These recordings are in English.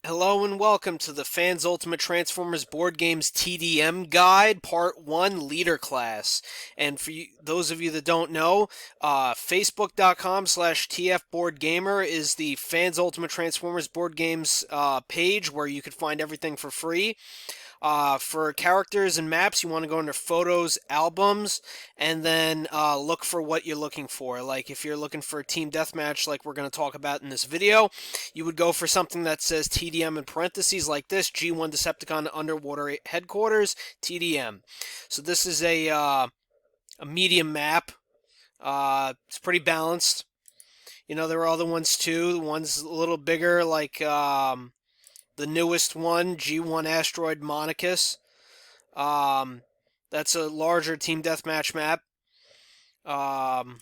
Hello and welcome to the Fans Ultimate Transformers Board Games TDM Guide, Part 1, Leader Class. And for you, those of you that don't know, Facebook.com/TFBoardGamer is the Fans Ultimate Transformers Board Games page where you can find everything for free. For characters and maps, you want to go under Photos, Albums, and then look for what you're looking for. Like if you're looking for a Team Deathmatch, like we're going to talk about in this video, you would go for something that says TDM in parentheses like this, G1 Decepticon Underwater Headquarters, TDM. So this is a medium map. It's pretty balanced. You know, there are other ones too. The one's a little bigger, like the newest one, G1 Asteroid Monachus. That's a larger Team Deathmatch map. And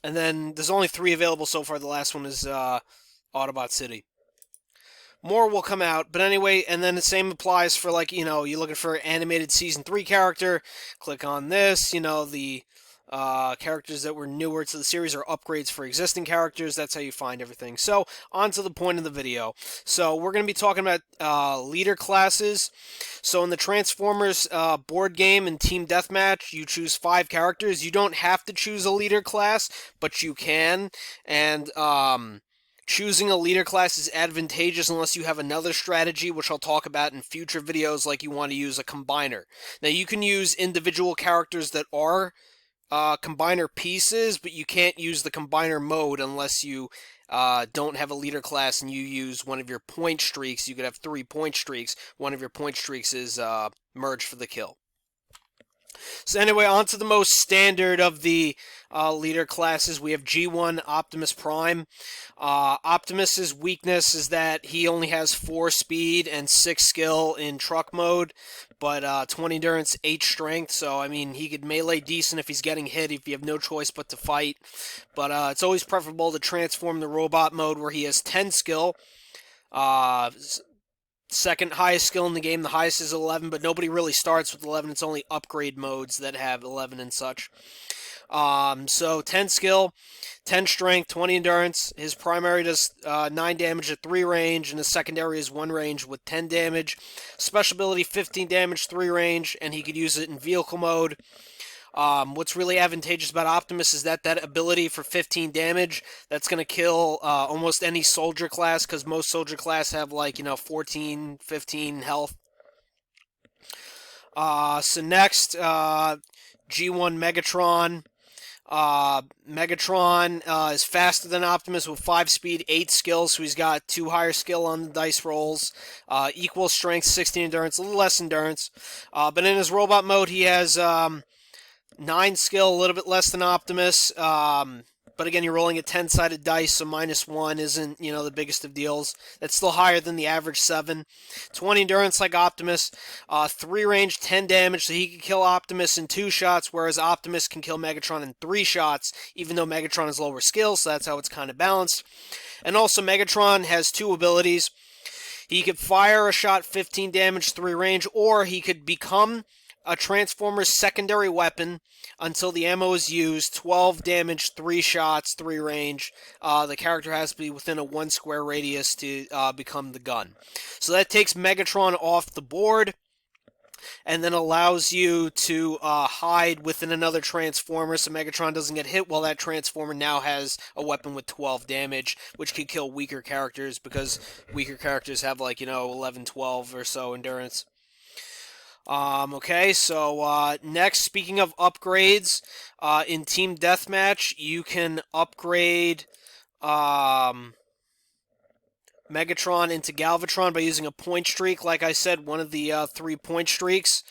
then there's only 3 available so far. The last one is Autobot City. More will come out, but anyway, and then the same applies for, like, you know, you're looking for an animated Season 3 character, click on this. You know, the characters that were newer to the series are upgrades for existing characters. That's how you find everything. So, on to the point of the video. So, we're going to be talking about leader classes. So, in the Transformers board game and Team Deathmatch, you choose 5 characters. You don't have to choose a leader class, but you can. And, choosing a leader class is advantageous unless you have another strategy, which I'll talk about in future videos, like you want to use a combiner. Now, you can use individual characters that are combiner pieces, but you can't use the combiner mode unless you don't have a leader class and you use one of your point streaks. You could have 3 point streaks. One of your point streaks is merge for the kill. So anyway, on to the most standard of the leader classes. We have G1 Optimus Prime. Optimus's weakness is that he only has 4 speed and 6 skill in truck mode, but 20 endurance, 8 strength. So I mean, he could melee decent if he's getting hit, if you have no choice but to fight. But it's always preferable to transform the robot mode where he has 10 skill. Second highest skill in the game. The highest is 11, but nobody really starts with 11. It's only upgrade modes that have 11 and such. So 10 skill, 10 strength, 20 endurance. His primary does 9 damage at 3 range, and his secondary is 1 range with 10 damage. Special ability 15 damage, 3 range, and he could use it in vehicle mode. What's really advantageous about Optimus is that ability for 15 damage, that's going to kill almost any soldier class, because most soldier class have, like, you know, 14, 15 health. So next, G1 Megatron. Megatron is faster than Optimus with 5 speed, 8 skill, so he's got 2 higher skill on the dice rolls. Equal strength, 16 endurance, a little less endurance. But in his robot mode, he has 9 skill, a little bit less than Optimus. But again, you're rolling a 10-sided dice, so -1 isn't, you know, the biggest of deals. That's still higher than the average 7. 20 endurance like Optimus. 3 range, 10 damage, so he can kill Optimus in 2 shots, whereas Optimus can kill Megatron in 3 shots, even though Megatron has lower skill, so that's how it's kind of balanced. And also, Megatron has 2 abilities. He could fire a shot, 15 damage, 3 range, or he could become a Transformer's secondary weapon until the ammo is used. 12 damage, 3 shots, 3 range. The character has to be within a 1 square radius to become the gun. So that takes Megatron off the board and then allows you to hide within another Transformer so Megatron doesn't get hit, while that Transformer now has a weapon with 12 damage, which could kill weaker characters, because weaker characters have, like, you know, 11, 12 or so endurance. Okay, so next, speaking of upgrades, in Team Deathmatch, you can upgrade Megatron into Galvatron by using a point streak. Like I said, one of the 3 point streaks.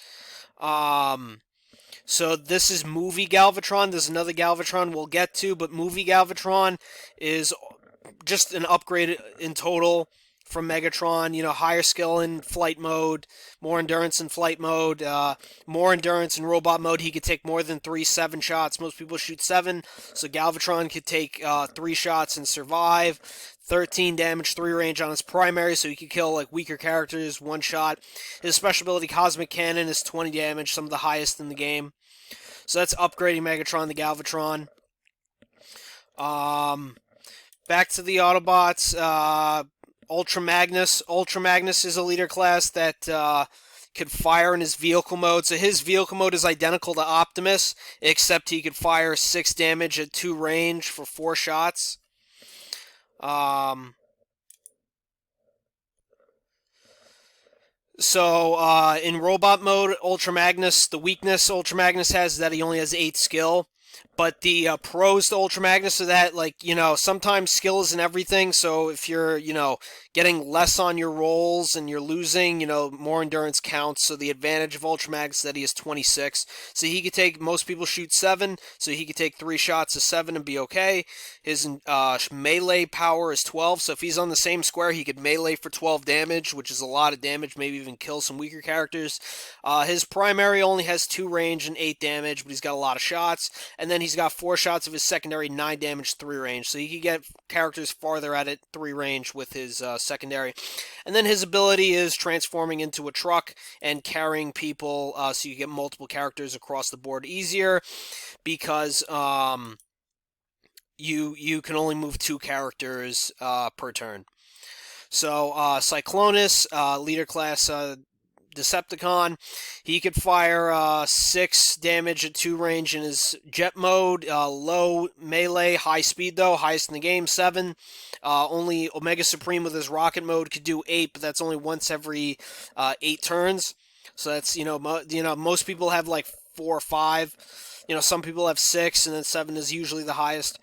So this is Movie Galvatron. There's another Galvatron we'll get to, but Movie Galvatron is just an upgrade in total from Megatron. You know, higher skill in flight mode, more endurance in flight mode, more endurance in robot mode. He could take more than 3 7 shots. Most people shoot 7, so Galvatron could take 3 shots and survive. 13 damage, 3 range on his primary, so he could kill, like, weaker characters 1 shot. His special ability, Cosmic Cannon, is 20 damage, some of the highest in the game. So that's upgrading Megatron to Galvatron. Back to the Autobots. Ultra Magnus. Ultra Magnus is a leader class that could fire in his vehicle mode. So his vehicle mode is identical to Optimus, except he could fire 6 damage at 2 range for 4 shots. So in robot mode, Ultra Magnus, the weakness Ultra Magnus has is that he only has 8 skill. But the pros to Ultra Magnus are that, like, sometimes skill isn't everything. So if you're, getting less on your rolls and you're losing, more endurance counts. So the advantage of Ultra Magnus is that he has 26. So he could take, most people shoot 7. So he could take 3 shots of 7 and be okay. His melee power is 12. So if he's on the same square, he could melee for 12 damage, which is a lot of damage, maybe even kill some weaker characters. His primary only has 2 range and 8 damage, but he's got a lot of shots. And then he's got 4 shots of his secondary, 9 damage, 3 range. So he can get characters farther at it, 3 range with his secondary. And then his ability is transforming into a truck and carrying people, so you get multiple characters across the board easier, because you can only move 2 characters per turn. So Cyclonus, leader class Decepticon, he could fire 6 damage at 2 range in his jet mode, low melee, high speed though, highest in the game, 7. Only Omega Supreme with his rocket mode could do 8, but that's only once every 8 turns. So that's, most people have like 4 or 5. Some people have 6, and then 7 is usually the highest.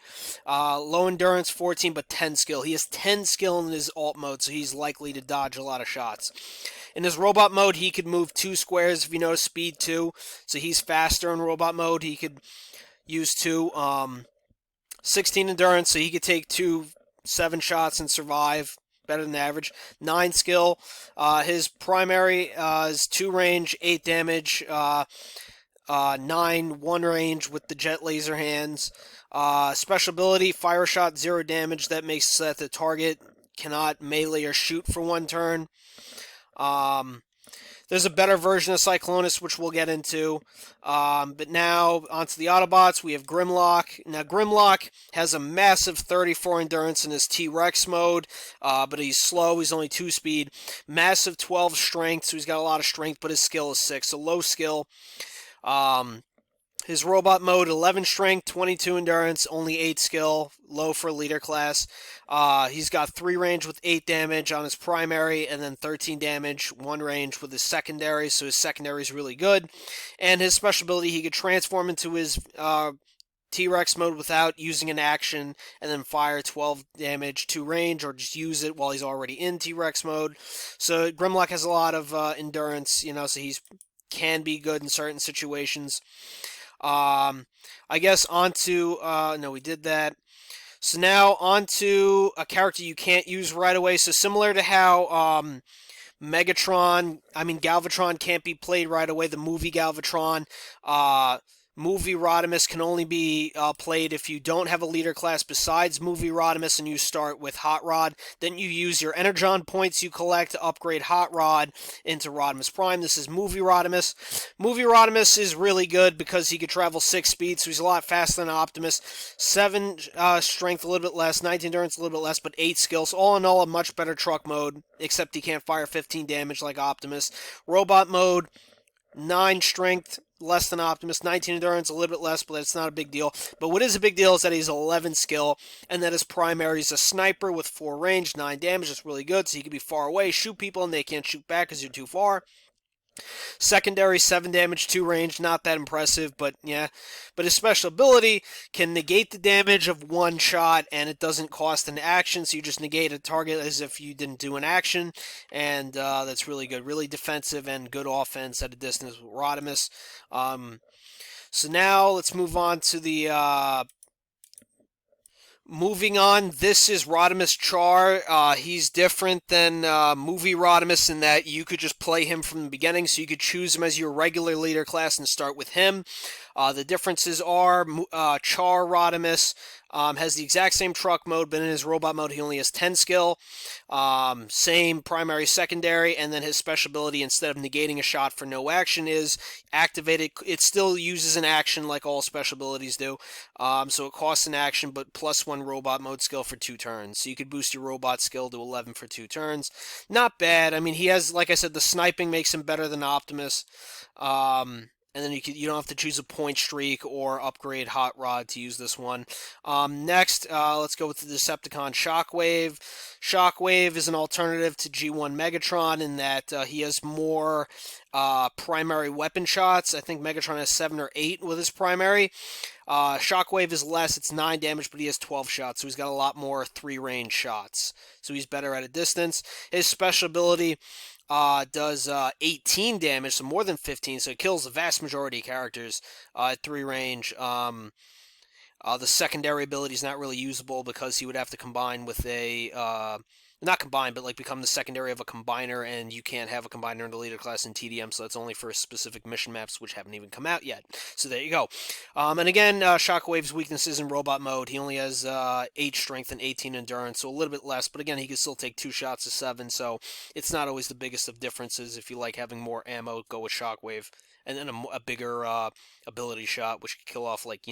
Low endurance, 14, but 10 skill. He has 10 skill in his alt mode, so he's likely to dodge a lot of shots. In his robot mode, he could move 2 squares, if you notice, speed 2. So he's faster in robot mode. He could use 2. 16 endurance, so he could take 2 7 shots and survive. Better than average. 9 skill. His primary is 2 range, 8 damage. 9 1 range with the jet laser hands. Special ability, fire shot, 0 damage. That makes that the target cannot melee or shoot for 1 turn. There's a better version of Cyclonus, which we'll get into. But now, onto the Autobots, we have Grimlock. Now, Grimlock has a massive 34 endurance in his T-Rex mode, but he's slow. He's only 2 speed. Massive 12 strength, so he's got a lot of strength, but his skill is 6, so low skill. His robot mode, 11 strength, 22 endurance, only 8 skill, low for leader class. He's got 3 range with 8 damage on his primary, and then 13 damage, 1 range with his secondary, so his secondary is really good. And his special ability, he could transform into his T-Rex mode without using an action, and then fire 12 damage to range, or just use it while he's already in T-Rex mode. So Grimlock has a lot of endurance, so he's can be good in certain situations. I guess onto, no, we did that. So now onto a character you can't use right away. So similar to how Galvatron can't be played right away, the movie Galvatron, Movie Rodimus can only be played if you don't have a leader class besides Movie Rodimus and you start with Hot Rod. Then you use your Energon points you collect to upgrade Hot Rod into Rodimus Prime. This is Movie Rodimus. Movie Rodimus is really good because he could travel 6 speed, so he's a lot faster than Optimus. 7 strength, a little bit less. 19 endurance, a little bit less, but 8 skills. All in all, a much better truck mode, except he can't fire 15 damage like Optimus. Robot mode, 9 strength, less than Optimus, 19 endurance, a little bit less, but it's not a big deal. But what is a big deal is that he's 11 skill, and that his primary is a sniper with 4 range, 9 damage. That's really good, so he can be far away, shoot people, and they can't shoot back because you're too far. Secondary, 7 damage, 2 range, not that impressive, but yeah. But his special ability can negate the damage of 1 shot, and it doesn't cost an action, so you just negate a target as if you didn't do an action, and that's really good. Really defensive and good offense at a distance with Rodimus. So now let's move on to the... Moving on, this is Rodimus Char. He's different than Movie Rodimus in that you could just play him from the beginning, so you could choose him as your regular leader class and start with him. The differences are Char Rodimus Has the exact same truck mode, but in his robot mode, he only has 10 skill. Same primary, secondary, and then his special ability, instead of negating a shot for no action, is activated. It still uses an action like all special abilities do. So it costs an action, but +1 robot mode skill for 2 turns. So you could boost your robot skill to 11 for 2 turns. Not bad. I mean, he has, like I said, the sniping makes him better than Optimus. And then you don't have to choose a point streak or upgrade Hot Rod to use this one. Next, let's go with the Decepticon Shockwave. Shockwave is an alternative to G1 Megatron in that he has more primary weapon shots. I think Megatron has 7 or 8 with his primary. Shockwave is less, it's 9 damage, but he has 12 shots, so he's got a lot more 3-range shots. So he's better at a distance. His special ability does 18 damage, so more than 15, so it kills the vast majority of characters at 3-range. The secondary ability is not really usable because he would have to combine with a... not combine, but like become the secondary of a combiner, and you can't have a combiner in the leader class in TDM, so that's only for specific mission maps, which haven't even come out yet. So there you go. And again, Shockwave's weaknesses in robot mode. He only has 8 strength and 18 endurance, so a little bit less, but again, he can still take 2 shots of 7, so it's not always the biggest of differences. If you like having more ammo, go with Shockwave. And then a bigger ability shot, which could kill off, like,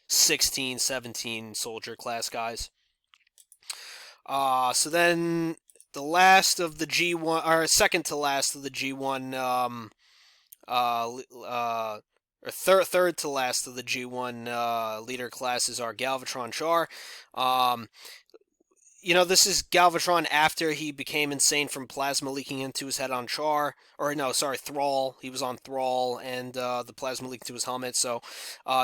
16, 17 soldier class guys. So then the last of the G1, or second to last of the G1, or third to last of the G1 leader classes are Galvatron Char. This is Galvatron after he became insane from plasma leaking into his head on Char. Or, no, sorry, Thrall. He was on Thrall, and the plasma leaked into his helmet. So,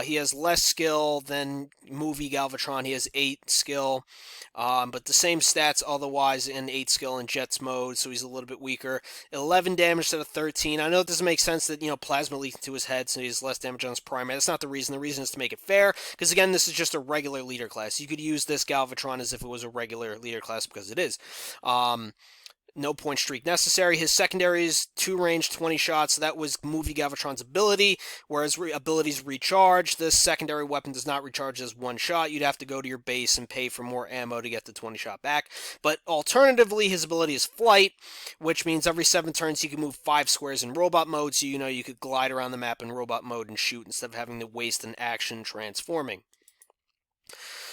he has less skill than movie Galvatron. He has 8 skill, but the same stats otherwise in 8 skill in Jets mode, so he's a little bit weaker. 11 damage instead of 13. I know it doesn't make sense that, plasma leaked into his head, so he has less damage on his primary. That's not the reason. The reason is to make it fair, because, again, this is just a regular leader class. You could use this Galvatron as if it was a regular leader class, because it is. No point streak necessary. His secondary is 2-range, 20 shots. So that was movie Galvatron's ability, whereas abilities recharge. This secondary weapon does not recharge as 1 shot. You'd have to go to your base and pay for more ammo to get the 20 shot back. But alternatively, his ability is flight, which means every 7 turns he can move 5 squares in robot mode, so you could glide around the map in robot mode and shoot instead of having to waste an action transforming.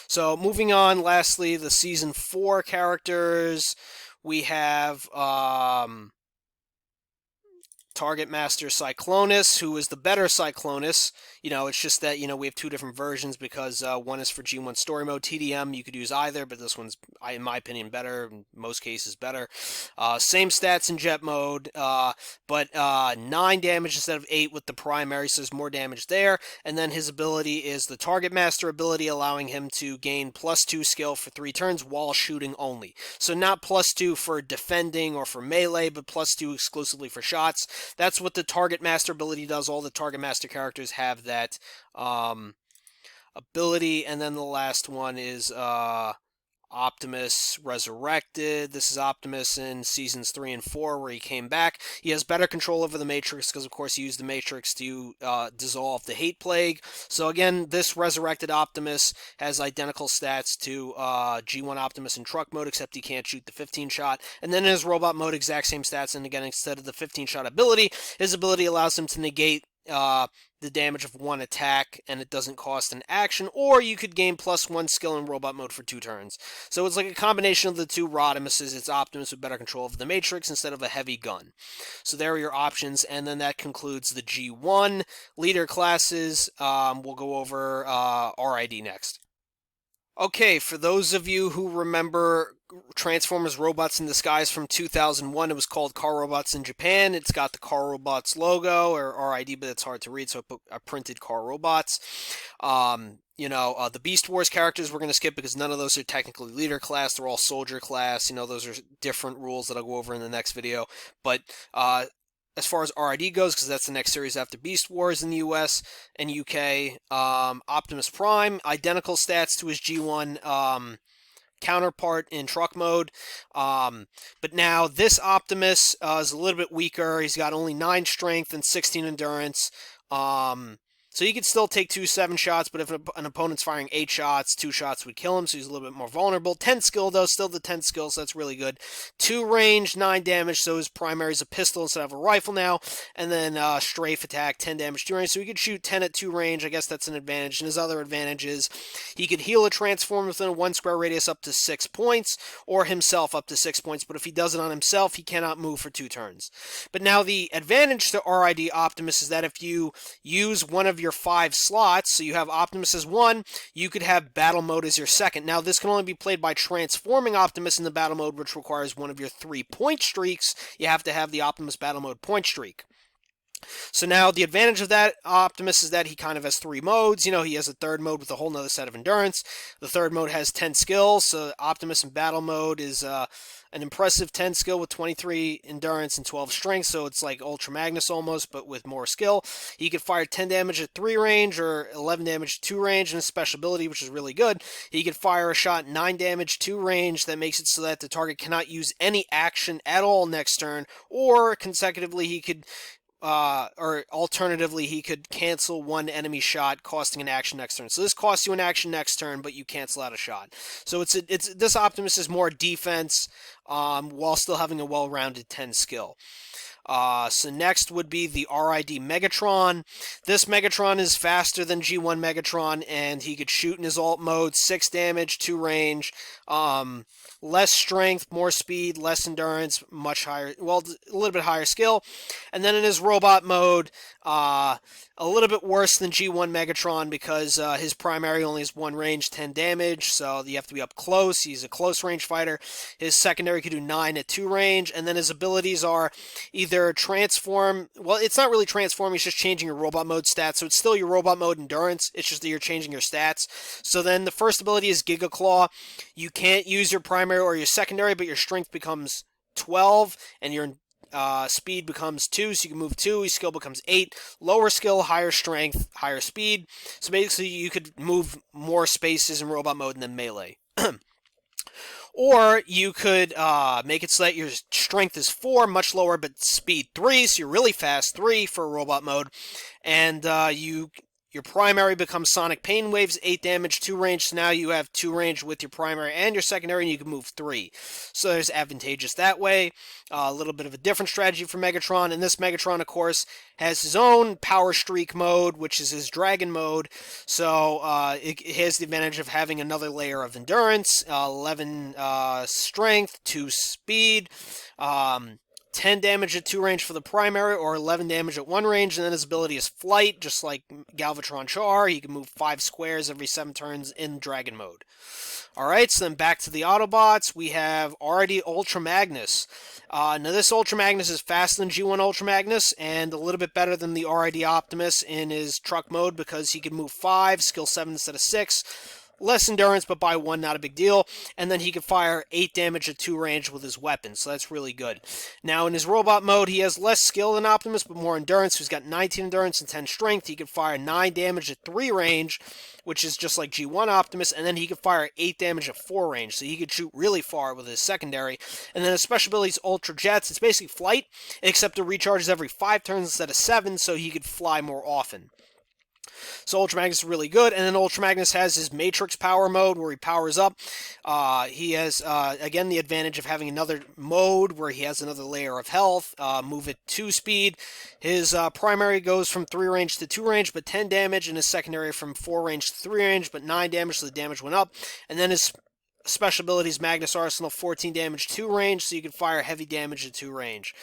So moving on, lastly, the Season 4 characters. We have Target Master Cyclonus, who is the better Cyclonus. It's just that, we have 2 different versions because one is for G1 Story Mode. TDM, you could use either, but this one's, in my opinion, better. In most cases, better. Same stats in Jet Mode, but 9 damage instead of 8 with the primary, so there's more damage there. And then his ability is the Target Master ability, allowing him to gain +2 skill for 3 turns while shooting only. So not +2 for defending or for melee, but +2 exclusively for shots. That's what the Target Master ability does. All the Target Master characters have that ability. And then the last one is Optimus Resurrected. This is Optimus in Seasons 3 and 4, where he came back. He has better control over the Matrix, because, of course, he used the Matrix to dissolve the Hate Plague. So, again, this Resurrected Optimus has identical stats to G1 Optimus in Truck Mode, except he can't shoot the 15-shot. And then in his Robot Mode, exact same stats, and again, instead of the 15-shot ability, his ability allows him to negate the damage of 1 attack, and it doesn't cost an action, or you could gain +1 skill in robot mode for 2 turns. So it's like a combination of the 2 Rodimuses. It's Optimus with better control of the Matrix instead of a heavy gun. So there are your options, and then that concludes the G1 leader classes. We'll go over RID next. Okay, for those of you who remember Transformers Robots in Disguise from 2001, it was called Car Robots in Japan. It's got the Car Robots logo, or RID, but it's hard to read, so I printed Car Robots. The Beast Wars characters we're going to skip because none of those are technically leader class. They're all soldier class. Those are different rules that I'll go over in the next video. But as far as RID goes, because that's the next series after Beast Wars in the US and UK, Optimus Prime, identical stats to his G1 counterpart in Truck Mode. But now this Optimus is a little bit weaker. He's got only 9 strength and 16 endurance. So he could still take 2 7 shots, but if an opponent's firing 8 shots, 2 shots would kill him, so he's a little bit more vulnerable. 10 skill, though, still the 10 skill, so that's really good. 2 range, 9 damage, so his primary is a pistol instead of a rifle now. And then strafe attack, 10 damage, 2 range, so he could shoot 10 at 2 range. I guess that's an advantage. And his other advantage is he could heal a transform within a 1 square radius up to 6 points, or himself up to 6 points, but if he does it on himself, he cannot move for 2 turns. But now the advantage to RID Optimus is that if you use one of your 5 slots, so you have Optimus as 1, you could have Battle Mode as your second. Now this can only be played by transforming Optimus in the Battle Mode, which requires one of your 3 point streaks. You have to have the Optimus Battle Mode point streak. So now the advantage of that Optimus is that he kind of has 3 modes. You know, he has a third mode with a whole nother set of endurance. The third mode has 10 skills, so Optimus in battle mode is an impressive 10 skill with 23 endurance and 12 strength, so it's like Ultra Magnus almost, but with more skill. He could fire 10 damage at 3 range or 11 damage at 2 range, and his special ability, which is really good, he could fire a shot 9 damage 2 range that makes it so that the target cannot use any action at all next turn, or consecutively he could or alternatively, he could cancel 1 enemy shot, costing an action next turn. So this costs you an action next turn, but you cancel out a shot. So this Optimus is more defense, while still having a well-rounded 10 skill. So next would be the RID Megatron. This Megatron is faster than G1 Megatron, and he could shoot in his alt mode, 6 damage, 2 range, less strength, more speed, less endurance, much higher, well, a little bit higher skill. And then in his robot mode, a little bit worse than G1 Megatron because his primary only has 1 range, 10 damage, so you have to be up close. He's a close range fighter. His secondary could do 9 at 2 range, and then his abilities are either transform, well, it's not really transform, it's just changing your robot mode stats, so it's still your robot mode endurance, it's just that you're changing your stats. So then the first ability is Giga Claw. You can't use your primary or your secondary, but your strength becomes 12, and your speed becomes 2, so you can move 2, your skill becomes 8, lower skill, higher strength, higher speed, so basically you could move more spaces in robot mode than melee. Or you could make it so that your strength is 4, much lower, but speed 3, so you're really fast 3 for robot mode, and your primary becomes Sonic Pain Waves, 8 damage, 2 range. So now you have 2 range with your primary and your secondary, and you can move 3. So there's advantageous that way. A little bit of a different strategy for Megatron. And this Megatron, of course, has his own Power Streak mode, which is his Dragon mode. So it has the advantage of having another layer of endurance, 11 strength, 2 speed, 10 damage at 2 range for the primary, or 11 damage at 1 range, and then his ability is Flight, just like Galvatron Char. He can move 5 squares every 7 turns in Dragon mode. Alright, so then back to the Autobots, we have RID Ultra Magnus. Now this Ultra Magnus is faster than G1 Ultra Magnus, and a little bit better than the RID Optimus in his truck mode, because he can move 5, skill 7 instead of 6, less endurance, but by 1, not a big deal. And then he can fire 8 damage at 2 range with his weapon, so that's really good. Now, in his robot mode, he has less skill than Optimus, but more endurance. He's got 19 endurance and 10 strength. He can fire 9 damage at 3 range, which is just like G1 Optimus, and then he can fire 8 damage at 4 range, so he could shoot really far with his secondary. And then his special ability is Ultra Jets. It's basically flight, except it recharges every 5 turns instead of 7, so he could fly more often. So Ultra Magnus is really good, and then Ultra Magnus has his Matrix Power mode where he powers up. He has, again, the advantage of having another mode where he has another layer of health, move at 2 speed. His primary goes from 3 range to 2 range, but 10 damage, and his secondary from 4 range to 3 range, but 9 damage, so the damage went up. And then his special abilities, Magnus Arsenal, 14 damage, 2 range, so you can fire heavy damage at 2 range.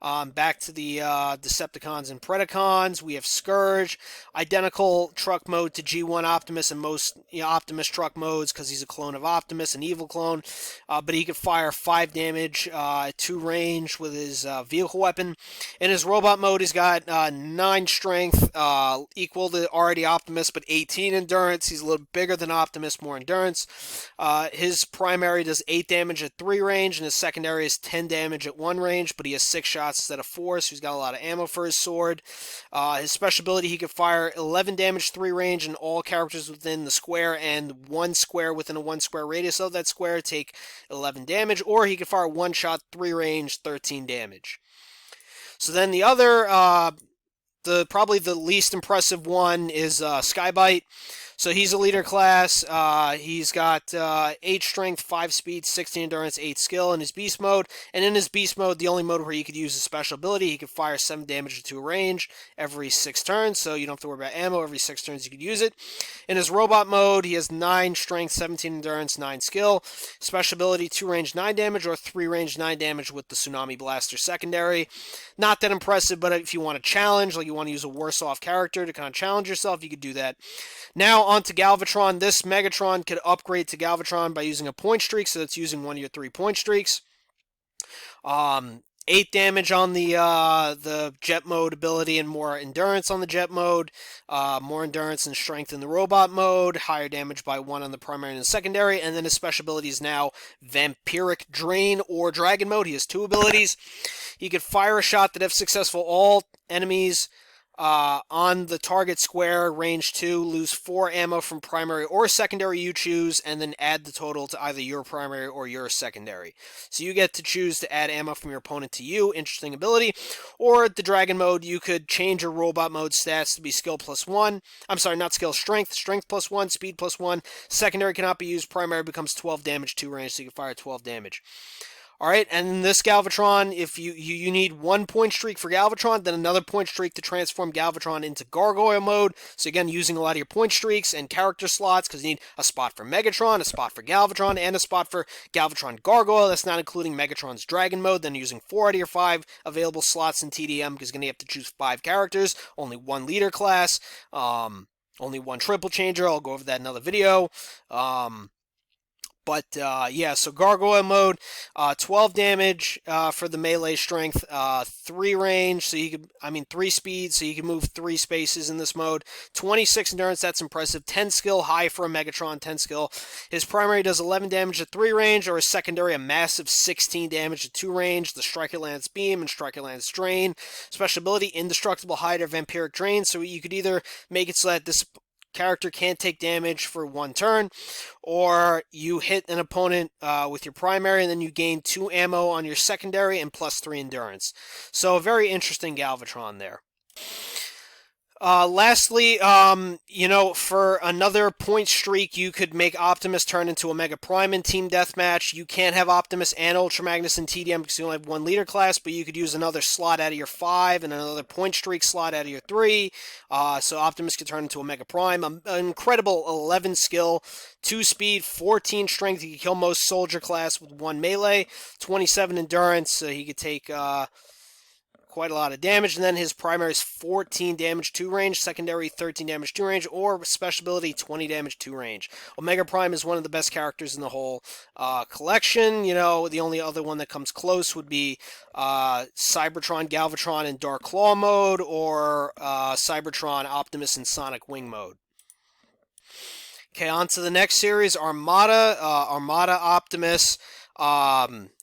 Back to the Decepticons and Predacons, we have Scourge, identical truck mode to G1 Optimus and most Optimus truck modes because he's a clone of Optimus, an evil clone, but he can fire 5 damage at 2 range with his vehicle weapon. In his robot mode, he's got 9 strength, equal to already Optimus, but 18 endurance. He's a little bigger than Optimus, more endurance. His primary does 8 damage at 3 range, and his secondary is 10 damage at 1 range, but he has 6 shots instead of 4, so he's got a lot of ammo for his sword. His special ability, he can fire 11 damage 3 range, and all characters within the square and 1 square within a 1 square radius of that square take 11 damage, or he can fire 1 shot 3 range, 13 damage. So then the other probably the least impressive one is Skybite. So he's a leader class. He's got 8 strength, 5 speed, 16 endurance, 8 skill in his beast mode. And in his beast mode, the only mode where he could use his special ability, he could fire 7 damage to a range every 6 turns. So you don't have to worry about ammo. Every 6 turns you could use it. In his robot mode, he has 9 strength, 17 endurance, 9 skill. Special ability, 2 range, 9 damage, or 3 range, 9 damage with the Tsunami Blaster secondary. Not that impressive, but if you want to challenge, like you want to use a worse off character to kind of challenge yourself, you could do that. Now on to Galvatron. This Megatron could upgrade to Galvatron by using a point streak, so that's using one of your 3 point streaks. 8 damage on the jet mode ability and more endurance on the jet mode. More endurance and strength in the robot mode. Higher damage by 1 on the primary and the secondary. And then his special ability is now Vampiric Drain or Dragon mode. He has 2 abilities. He could fire a shot that, if successful, all enemies on the target square, range 2, lose 4 ammo from primary or secondary you choose, and then add the total to either your primary or your secondary. So you get to choose to add ammo from your opponent to you, interesting ability. Or the Dragon mode, you could change your robot mode stats to be skill +1. I'm sorry, not skill, strength. Strength +1, speed +1. Secondary cannot be used, primary becomes 12 damage, 2 range, so you can fire 12 damage. Alright, and this Galvatron, if you need 1 point streak for Galvatron, then another point streak to transform Galvatron into Gargoyle mode. So again, using a lot of your point streaks and character slots, because you need a spot for Megatron, a spot for Galvatron, and a spot for Galvatron Gargoyle. That's not including Megatron's Dragon mode. Then using 4 out of your 5 available slots in TDM, because you're going to have to choose 5 characters, only 1 leader class, only 1 triple changer. I'll go over that in another video. Yeah, so Gargoyle mode, 12 damage for the melee strength, 3 range, so you could, 3 speed, so you can move 3 spaces in this mode, 26 endurance, that's impressive, 10 skill, high for a Megatron, 10 skill. His primary does 11 damage at 3 range, or his secondary a massive 16 damage at 2 range, the Striker Lance Beam and Striker Lance Drain. Special ability, Indestructible Hide or Vampiric Drain, so you could either make it so that this character can't take damage for 1 turn, or you hit an opponent with your primary and then you gain 2 ammo on your secondary and +3 endurance. So a very interesting Galvatron there. Lastly, for another point streak, you could make Optimus turn into a Mega Prime in Team Deathmatch. You can't have Optimus and Ultra Magnus in TDM because you only have 1 leader class, but you could use another slot out of your 5 and another point streak slot out of your 3. So Optimus could turn into a Mega Prime. An incredible 11 skill, 2 speed, 14 strength. He could kill most soldier class with 1 melee, 27 endurance. So he could take quite a lot of damage, and then his primary is 14 damage 2 range, secondary 13 damage 2 range, or special ability 20 damage 2 range. Omega Prime is one of the best characters in the whole collection. The only other one that comes close would be Cybertron, Galvatron in Dark Claw mode, or Cybertron, Optimus in Sonic Wing mode. Okay, on to the next series, Armada. Armada Optimus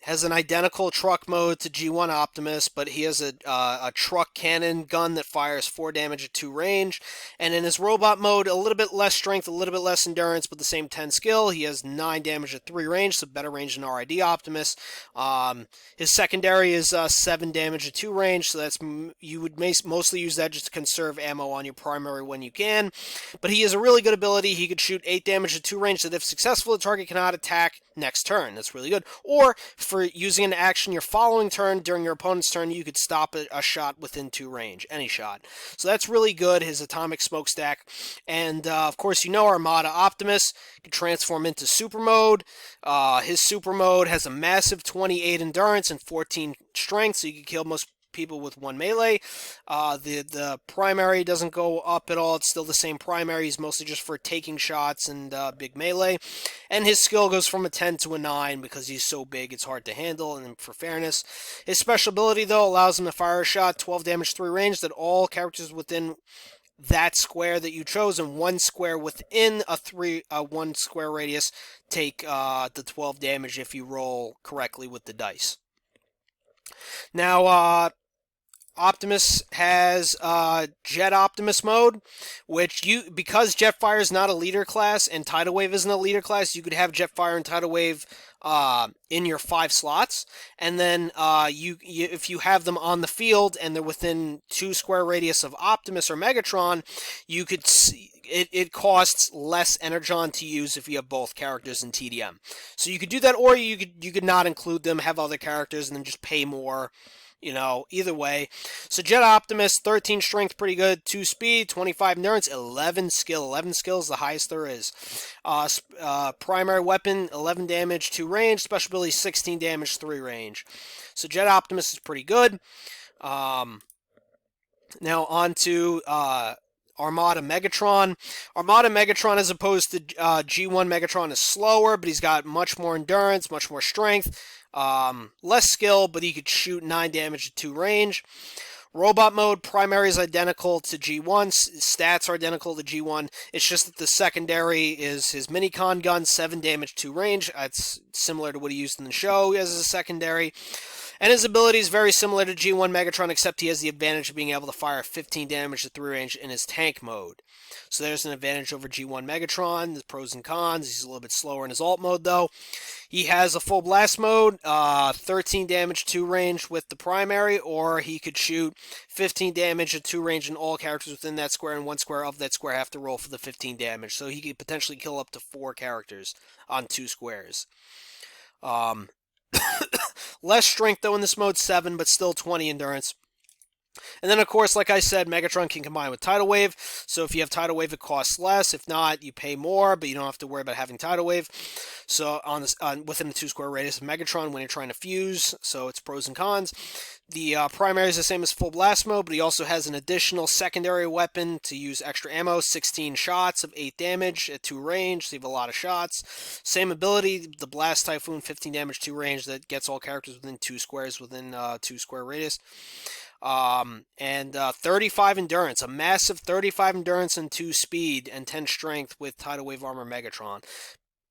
has an identical truck mode to G1 Optimus, but he has a truck cannon gun that fires 4 damage at 2 range. And in his robot mode, a little bit less strength, a little bit less endurance, but the same 10 skill. He has 9 damage at 3 range, so better range than RID Optimus. His secondary is 7 damage at 2 range, so you would mostly use that just to conserve ammo on your primary when you can. But he has a really good ability. He could shoot 8 damage at 2 range, so that if successful, the target cannot attack next turn. That's really good. Or for using an action your following turn during your opponent's turn, you could stop a shot within 2 range, any shot. So that's really good, his atomic smokestack. And of course, Armada Optimus can transform into super mode. His super mode has a massive 28 endurance and 14 strength, so you can kill most people with 1 melee. The primary doesn't go up at all. It's still the same primary. He's mostly just for taking shots and big melee. And his skill goes from a 10 to a 9 because he's so big it's hard to handle, and for fairness. His special ability, though, allows him to fire a shot, 12 damage 3 range, that all characters within that square that you chose and 1 square within a 1 square radius take the 12 damage if you roll correctly with the dice. Now, Optimus has Jet Optimus mode, which because Jetfire is not a leader class and Tidal Wave isn't a leader class, you could have Jetfire and Tidal Wave in your 5 slots, and then if you have them on the field and they're within 2 square radius of Optimus or Megatron, you could see it costs less energon to use if you have both characters in TDM. So you could do that, or you could not include them, have other characters, and then just pay more. Either way. So Jet Optimus, 13 strength, pretty good. 2 speed, 25 endurance, 11 skill. 11 skill is the highest there is. Primary weapon, 11 damage, 2 range. Special ability, 16 damage, 3 range. So Jet Optimus is pretty good. Now on to Armada Megatron. Armada Megatron, as opposed to G1 Megatron, is slower, but he's got much more endurance, much more strength. Less skill, but he could shoot 9 damage at 2 range. Robot mode, primary is identical to G1. Stats are identical to G1. It's just that the secondary is his Minicon gun, 7 damage, 2 range. That's similar to what he used in the show as a secondary. And his ability is very similar to G1 Megatron, except he has the advantage of being able to fire 15 damage at 3 range in his tank mode. So there's an advantage over G1 Megatron. The pros and cons. He's a little bit slower in his alt mode, though. He has a full blast mode, 13 damage, 2 range with the primary, or he could shoot 15 damage at 2 range, and all characters within that square and 1 square of that square have to roll for the 15 damage. So he could potentially kill up to 4 characters on 2 squares. Less strength, though, in this mode, 7, but still 20 endurance. And then, of course, like I said, Megatron can combine with Tidal Wave. So if you have Tidal Wave, it costs less. If not, you pay more, but you don't have to worry about having Tidal Wave. So within the 2 square radius of Megatron when you're trying to fuse. So it's pros and cons. The primary is the same as full blast mode, but he also has an additional secondary weapon to use extra ammo, 16 shots of 8 damage at 2 range, so you have a lot of shots. Same ability, the Blast Typhoon, 15 damage, 2 range, that gets all characters within 2 squares, within 2 square radius. And 35 endurance, a massive 35 endurance and 2 speed and 10 strength with Tidal Wave Armor Megatron.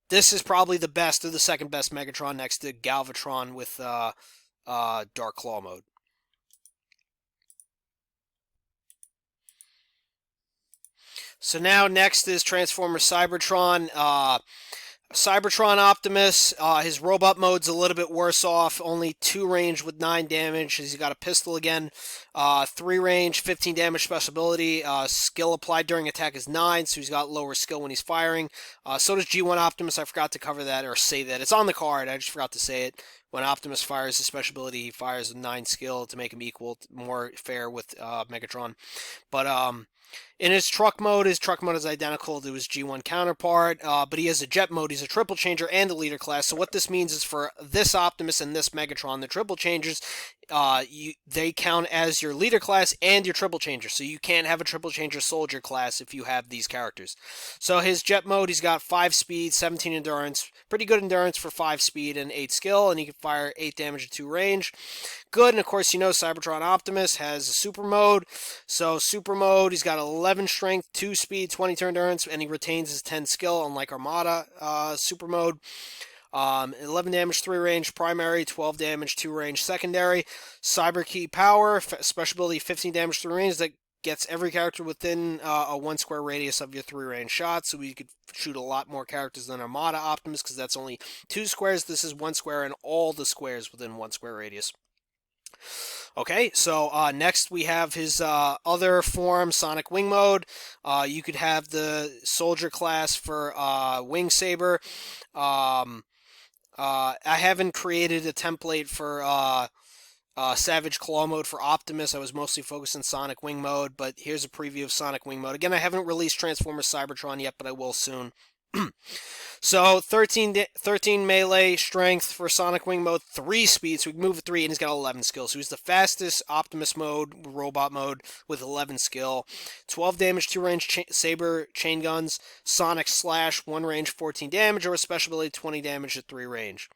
This is probably the best or the second best Megatron next to Galvatron with Dark Claw mode. So now next is Transformer Cybertron. Cybertron Optimus, his robot mode's a little bit worse off. Only 2 range with 9 damage. He's got a pistol again. 3 range, 15 damage special ability. Skill applied during attack is 9, so he's got lower skill when he's firing. So does G1 Optimus. I forgot to cover that or say that. It's on the card. I just forgot to say it. When Optimus fires his special ability, he fires with 9 skill to make him equal, more fair with Megatron. But in his truck mode is identical to his G1 counterpart, but he has a jet mode. He's a triple changer and a leader class. So what this means is for this Optimus and this Megatron, the triple changers, they count as your leader class and your triple changer. So you can't have a triple changer soldier class if you have these characters. So his jet mode, he's got 5 speed, 17 endurance, pretty good endurance for 5 speed and 8 skill, and he can fire 8 damage at 2 range. Good, and of course you know Cybertron Optimus has a super mode. So super mode, he's got 11 strength, 2 speed, 20 turn endurance, and he retains his 10 skill, unlike Armada super mode. 11 damage, 3 range, primary, 12 damage, 2 range, secondary. Cyber Key Power, special ability, 15 damage, 3 range, that gets every character within a 1 square radius of your 3 range shots, so we could shoot a lot more characters than Armada Optimus, because that's only 2 squares. This is 1 square and all the squares within 1 square radius. Okay, so next we have his other form, Sonic Wing Mode. You could have the Soldier class for Wing Saber. I haven't created a template for Savage Claw Mode for Optimus. I was mostly focused on Sonic Wing Mode, but here's a preview of Sonic Wing Mode. Again, I haven't released Transformers Cybertron yet, but I will soon. So 13 melee strength for Sonic Wing Mode, 3 speed, so we can move at 3, and he's got 11 skill. So he's the fastest Optimus mode, robot mode, with 11 skill. 12 damage, 2 range saber chain guns, Sonic Slash, 1 range, 14 damage, or a special ability, 20 damage at 3 range.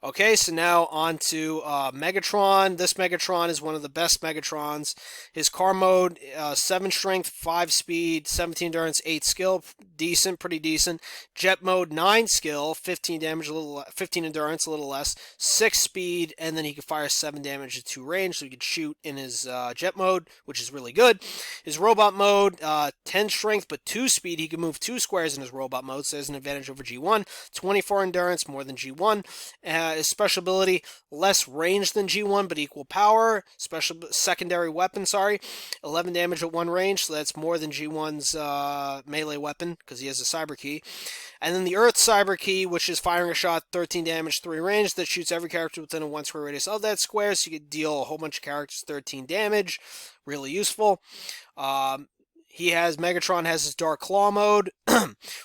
Okay, so now on to Megatron. This Megatron is one of the best Megatrons. His car mode, 7 strength, 5 speed, 17 endurance, 8 skill, decent, pretty decent. Jet mode, 9 skill, 15 damage, 15 endurance, a little less, 6 speed, and then he can fire 7 damage at 2 range, so he can shoot in his jet mode, which is really good. His robot mode, 10 strength, but 2 speed. He can move 2 squares in his robot mode, so there's an advantage over G1. 24 endurance, more than G1. His special ability, less range than G1, but equal power. Special secondary weapon, 11 damage at 1 range, so that's more than G1's melee weapon, because he has a cyber key. And then the Earth cyber key, which is firing a shot, 13 damage, 3 range, that shoots every character within a 1 square radius of that square, so you could deal a whole bunch of characters 13 damage. Really useful. Megatron has his Dark Claw mode,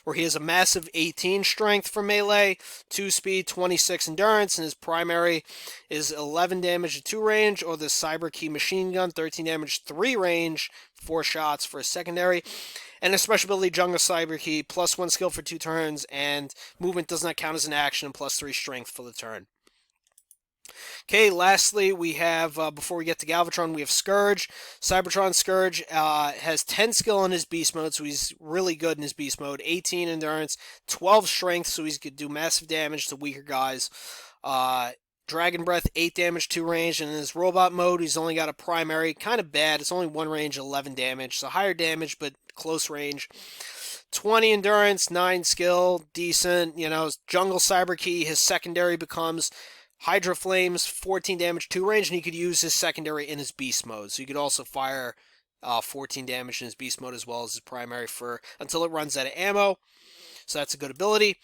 where he has a massive 18 strength for melee, 2 speed, 26 endurance, and his primary is 11 damage at 2 range, or the Cyber Key machine gun, 13 damage, 3 range, 4 shots for a secondary. And his special ability, Jungle Cyber Key, plus 1 skill for 2 turns, and movement does not count as an action, and plus 3 strength for the turn. Okay, lastly, we have, before we get to Galvatron, we have Scourge. Cybertron Scourge has 10 skill in his beast mode, so he's really good in his beast mode. 18 endurance, 12 strength, so he's going to do massive damage to weaker guys. Dragon Breath, 8 damage, 2 range, and in his robot mode, he's only got a primary. Kind of bad. It's only 1 range, 11 damage, so higher damage, but close range. 20 endurance, 9 skill, decent. Jungle Cyber Key, his secondary becomes Hydra Flames, 14 damage, 2 range, and he could use his secondary in his beast mode. So you could also fire 14 damage in his beast mode as well as his primary until it runs out of ammo. So that's a good ability.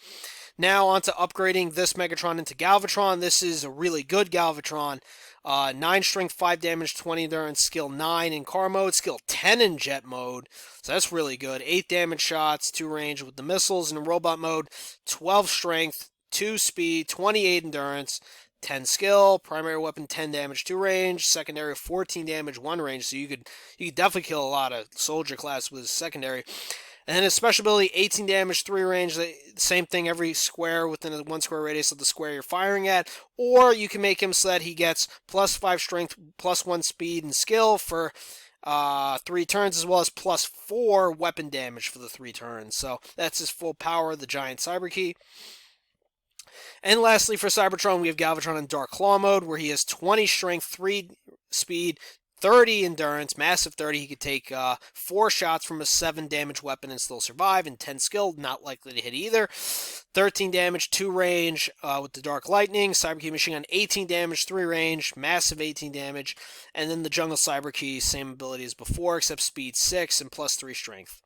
Now on to upgrading this Megatron into Galvatron. This is a really good Galvatron. 9 strength, 5 damage, 20 endurance, skill 9 in car mode, skill 10 in jet mode. So that's really good. 8 damage shots, 2 range with the missiles. In robot mode, 12 strength, 2 speed, 28 endurance, 10 skill, primary weapon 10 damage, 2 range, secondary 14 damage, 1 range. So you could definitely kill a lot of soldier class with his secondary. And then his special ability, 18 damage, 3 range, same thing every square within a 1 square radius of the square you're firing at. Or you can make him so that he gets plus 5 strength, plus 1 speed and skill for 3 turns, as well as plus 4 weapon damage for the 3 turns. So that's his full power, the giant cyber key. And lastly, for Cybertron, we have Galvatron in Dark Claw mode, where he has 20 strength, 3 speed, 30 endurance, massive 30. He could take 4 shots from a 7 damage weapon and still survive, and 10 skill, not likely to hit either. 13 damage, 2 range with the Dark Lightning. Cyber Key Machine Gun, 18 damage, 3 range, massive 18 damage. And then the Jungle Cyber Key, same ability as before, except speed 6 and plus 3 strength.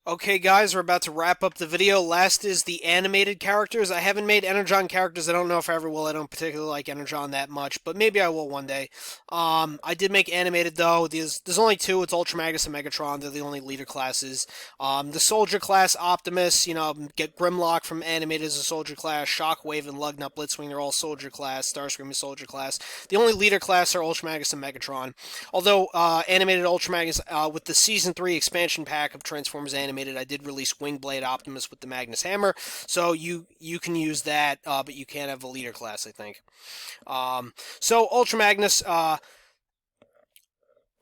Okay, guys, we're about to wrap up the video. Last is the animated characters. I haven't made Energon characters. I don't know if I ever will. I don't particularly like Energon that much, but maybe I will one day. I did make animated, though. There's only 2. It's Ultra Magnus and Megatron. They're the only leader classes. The Soldier class, Optimus, get Grimlock from animated as a Soldier class. Shockwave and Lugnut Blitzwing, they're all Soldier class. Starscream is Soldier class. The only leader class are Ultra Magnus and Megatron. Although, animated Ultra Magnus, with the Season 3 expansion pack of Transformers Animated, I did release Wingblade Optimus with the Magnus Hammer, so you can use that, but you can't have a leader class, I think. So Ultra Magnus,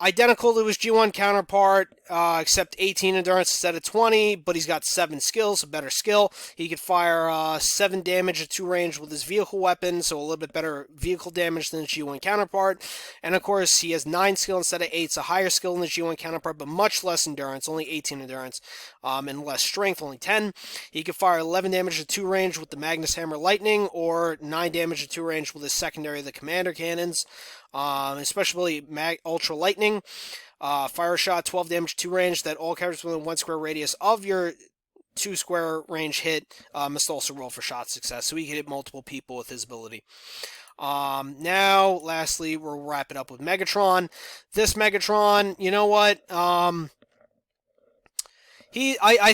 identical to his G1 counterpart, except 18 endurance instead of 20, but he's got 7 skills, a better skill. He could fire 7 damage at 2 range with his vehicle weapon, so a little bit better vehicle damage than his G1 counterpart. And of course, he has 9 skill instead of 8, so higher skill than his G1 counterpart, but much less endurance, only 18 endurance, and less strength, only 10. He could fire 11 damage at 2 range with the Magnus Hammer Lightning, or 9 damage at 2 range with his secondary, the Commander Cannons. Especially Ultra Lightning. Fire shot, 12 damage, 2 range, that all characters within 1 square radius of your 2 square range hit must also roll for shot success, so he can hit multiple people with his ability. Now, lastly, we'll wrap it up with Megatron. This Megatron, you know what? I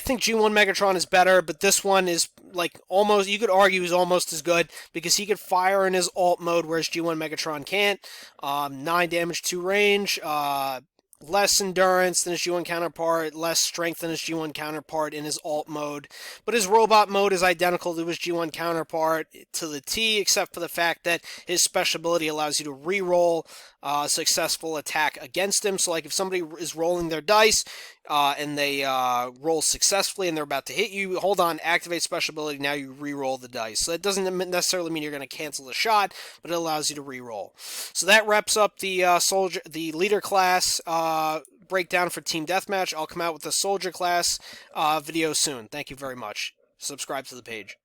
think G1 Megatron is better, but this one is like almost, you could argue is almost as good because he could fire in his alt mode, whereas G1 Megatron can't. 9 damage, 2 range, less endurance than his G1 counterpart, less strength than his G1 counterpart in his alt mode, but his robot mode is identical to his G1 counterpart to the T, except for the fact that his special ability allows you to re-roll a successful attack against him. So like if somebody is rolling their dice and they roll successfully and they're about to hit you, hold on, activate special ability, now you re-roll the dice. So that doesn't necessarily mean you're going to cancel the shot, but it allows you to re-roll. So that wraps up the leader class breakdown for Team Deathmatch. I'll come out with the soldier class video soon. Thank you very much. Subscribe to the page.